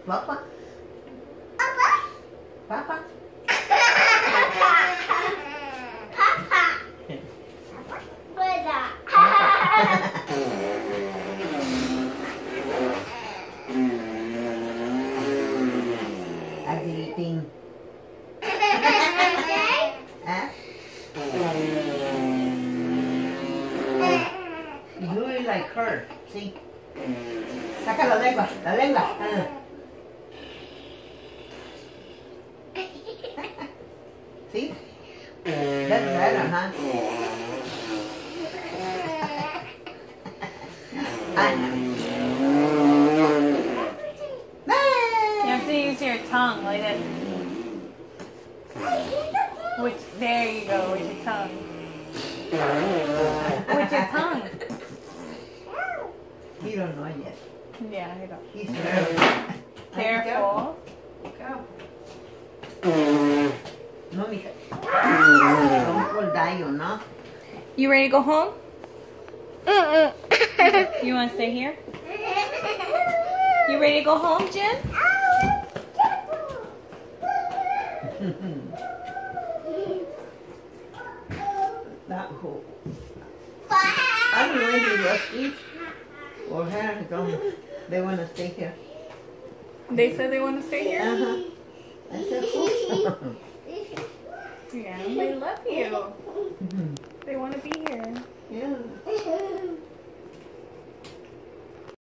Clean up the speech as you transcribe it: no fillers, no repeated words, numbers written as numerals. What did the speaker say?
Papa. Papa. Agiliting. Ah? You do it like her. See? Saca la lengua. La lengua. See? That's better, huh? You have to use your tongue like that. There you go, with your tongue. With your tongue. He don't know yet. Yeah, I don't. He's nervous. Careful. No, mija. Don't fall down, no? You ready to go home? You want to stay here? You ready to go home, Jen? That hole. I don't know if Rusty or her they want to stay here. They said they want to stay here? Uh-huh. I said, oh. Yeah, they love you. They want to be here. Yeah.